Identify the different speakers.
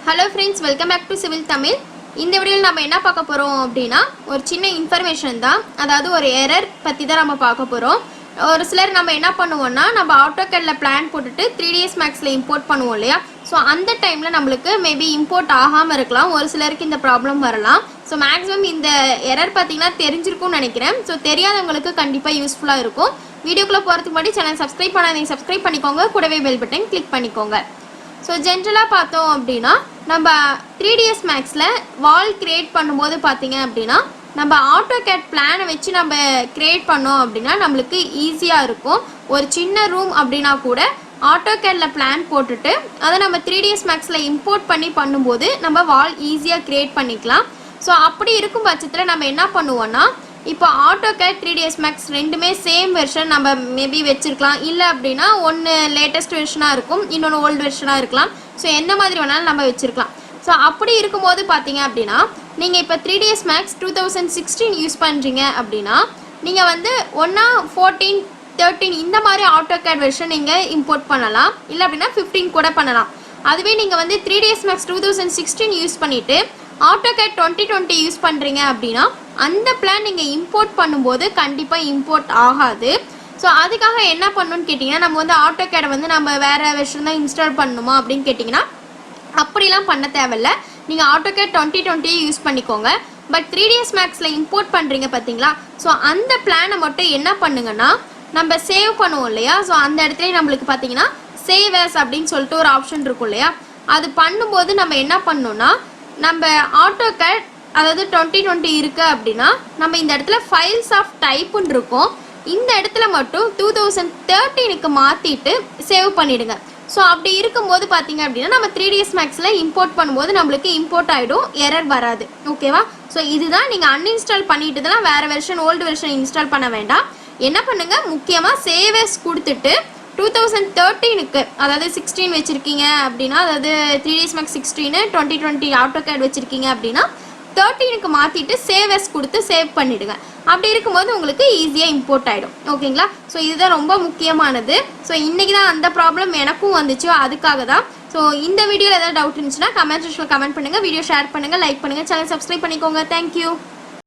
Speaker 1: Hello friends, welcome back to Civil Tamil. இந்த வீடியோல நாம என்ன பார்க்க போறோம் அப்படினா ஒரு சின்ன இன்ஃபர்மேஷன் தான். அதாவது ஒரு எரர் பத்தி தான் நாம பார்க்க போறோம். ஒரு சிலர் நம்ம என்ன பண்ணுவோம்னா நம்ம AutoCADல பிளான் போட்டுட்டு 3dsmaxல இம்போர்ட் பண்ணுவோம் இல்லையா? சோ அந்த டைம்ல நமக்கு மேபி இம்போர்ட் ஆகாம இருக்கலாம். ஒரு சிலருக்கு இந்த ப்ராப்ளம் வரலாம். சோ மேக்ஸिमम இந்த எரர் பாத்தீங்கன்னா தெரிஞ்சிருக்கும்னு நினைக்கிறேன். சோ தெரியாதவங்களுக்கு கண்டிப்பா யூஸ்ஃபுல்லா இருக்கும். வீடியோக்குள்ள போறதுக்கு முன்னாடி சேனல் சப்ஸ்கிரைப் பண்ணாதீங்க, சப்ஸ்கிரைப் பண்ணிக்கோங்க. கூடவே பெல் பட்டன் கிளிக் பண்ணிக்கோங்க. ஸோ ஜென்ரலாக பார்த்தோம் அப்படின்னா நம்ம 3dsmaxல வால் கிரியேட் பண்ணும்போது பார்த்தீங்க அப்படின்னா நம்ம AutoCAD பிளானை வச்சு நம்ம கிரியேட் பண்ணோம் அப்படின்னா நம்மளுக்கு ஈஸியாக இருக்கும். ஒரு சின்ன ரூம் அப்படின்னா கூட AutoCADல பிளான் போட்டுட்டு அதை நம்ம 3dsmaxல இம்போர்ட் பண்ணி பண்ணும்போது நம்ம வால் ஈஸியாக கிரியேட் பண்ணிக்கலாம். ஸோ அப்படி இருக்கும் பட்சத்தில் நம்ம என்ன பண்ணுவோம்னா இப்போ AutoCAD 3dsmax ரெண்டுமே சேம் வெர்ஷன் நம்ம மேபி வச்சிருக்கலாம். இல்லை அப்படின்னா ஒன்று லேட்டஸ்ட் வெர்ஷனாக இருக்கும், இன்னொன்று ஓல்டு வெர்ஷனாக இருக்கலாம். ஸோ எந்த மாதிரி வேணாலும் நம்ம வச்சிருக்கலாம். ஸோ அப்படி இருக்கும்போது பார்த்தீங்க அப்படின்னா நீங்கள் இப்போ 3dsmax 2016 யூஸ் பண்ணுறீங்க அப்படின்னா நீங்கள் வந்து ஒன்றா 14, 13 இந்த மாதிரி AutoCAD வெர்ஷன் நீங்கள் இம்போர்ட் பண்ணலாம். இல்லை அப்படின்னா 15 கூட பண்ணலாம். அதுவே நீங்கள் வந்து 3dsmax 2016 யூஸ் பண்ணிவிட்டு AutoCAD 2020 யூஸ் பண்ணுறீங்க அப்படின்னா அந்த பிளான் நீங்கள் இம்போர்ட் பண்ணும்போது கண்டிப்பாக இம்போர்ட் ஆகாது. ஸோ அதுக்காக என்ன பண்ணணும்னு கேட்டிங்கன்னா நம்ம வந்து AutoCAD வந்து நம்ம வேறு வெர்ஷன் தான் இன்ஸ்டால் பண்ணணுமா அப்படின்னு கேட்டிங்கன்னா அப்படிலாம் பண்ண தேவையில்ல. நீங்கள் AutoCAD 2020 யூஸ் பண்ணிக்கோங்க. பட் 3dsmaxல இம்போர்ட் பண்ணுறீங்க பார்த்தீங்களா? ஸோ அந்த பிளானை மட்டும் என்ன பண்ணுங்கன்னா நம்ம சேவ் பண்ணுவோம் இல்லையா? ஸோ அந்த இடத்துல நம்மளுக்கு பார்த்தீங்கன்னா சேவ் as அப்படின்னு சொல்லிட்டு ஒரு ஆப்ஷன் இருக்கும் இல்லையா? அது பண்ணும்போது நம்ம என்ன பண்ணணும்னா நம்ம AutoCAD அதாவது 2020 இருக்குது அப்படின்னா நம்ம இந்த இடத்துல ஃபைல்ஸ் ஆஃப் டைப்புன்னு இருக்கும். இந்த இடத்துல மட்டும் 2013க்கு மாற்றிட்டு சேவ் பண்ணிவிடுங்க. ஸோ அப்படி இருக்கும்போது பார்த்தீங்க அப்படின்னா நம்ம 3dsmaxல இம்போர்ட் பண்ணும்போது நம்மளுக்கு இம்போர்ட் ஆகிடும், எரர் வராது. ஓகேவா? ஸோ இதுதான் நீங்கள் அன்இன்ஸ்டால் பண்ணிட்டு தான் வேறு வெர்ஷன் ஓல்டு வெர்ஷன் இன்ஸ்டால் பண்ண வேண்டாம். என்ன பண்ணுங்கள், முக்கியமாக சேவ் as கொடுத்துட்டு 2013க்கு அதாவது 16 வச்சுருக்கீங்க அப்படின்னா அதாவது 3dsmax 16 2020 AutoCAD வச்சுருக்கீங்க அப்படின்னா 13க்கு மாற்றிட்டு சேவ் as கொடுத்து சேவ் பண்ணிவிடுங்க. அப்படி இருக்கும்போது உங்களுக்கு ஈஸியாக இம்போர்ட் ஆகிடும். ஓகேங்களா? ஸோ இதுதான் ரொம்ப முக்கியமானது. ஸோ இன்றைக்கி தான் அந்த ப்ராப்ளம் எனக்கும் வந்துச்சு, அதுக்காக தான். ஸோ இந்த வீடியோவில் ஏதாவது டவுட் இருந்துச்சுன்னா கமெண்ட் செக்ஷனில் கமெண்ட் பண்ணுங்கள், வீடியோ ஷேர் பண்ணுங்கள், லைக் பண்ணுங்கள், சேனல் சப்ஸ்கிரைப் பண்ணிக்கோங்க. தேங்க்யூ.